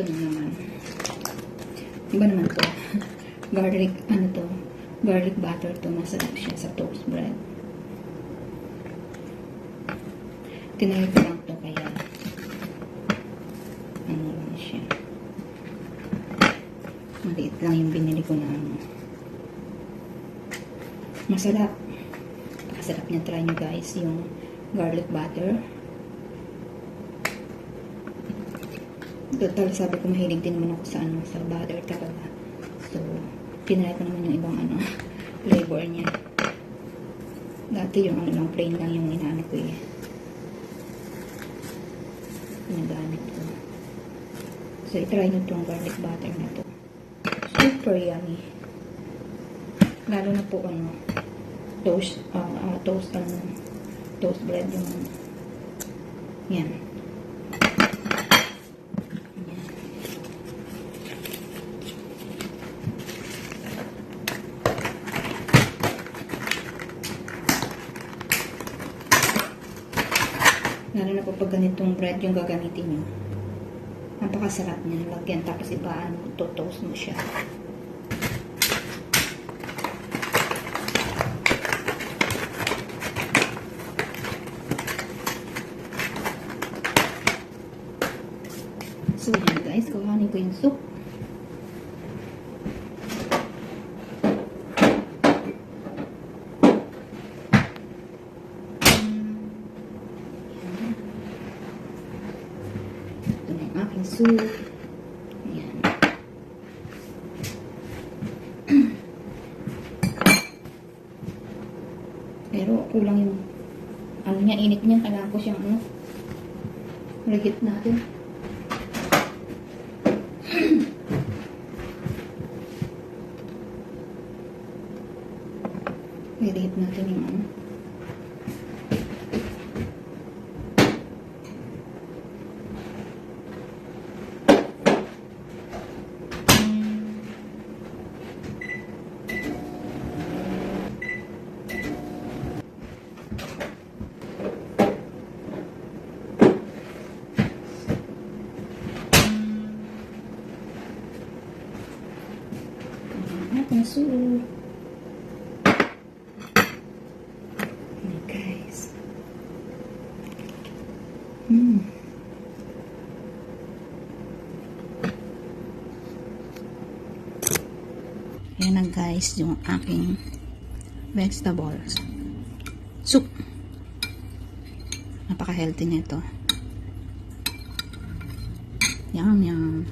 ito na naman. Iba naman to. Garlic, ano to? Garlic butter to. Masarap siya sa toast bread. Tinry ko lang to kaya ano lang siya. Maliit lang yung binili ko na ano. Masarap. Masarap niya. Try nyo guys yung garlic butter. Total, sabi ko mahilig din naman ako sa ano, sa butter talaga. So, tinry ko naman yung ibang ano, flavor niya. Dati yung ano lang, plain lang yung inaano ko eh. Pinagamit ko. So, itry nyo itong garlic butter na to. Super yummy. Lalo na po ano, toast bread yung yan. Lalo na po pag ganitong bread yung gagamitin nyo. Napakasarap niya. Lagyan tapos ibaan mo. Toast mo siya. So yan guys. Kuhanin ko yung soup. Aking soup. Ayan. Pero kulang yung ano niya, init niya. Kailangan ko siyang ano, reheat natin. I-reheat natin yung ano. Ating soup. Ayan guys. Ayan na guys yung aking vegetables. Soup. Napaka-healthy nito. Yum, yum.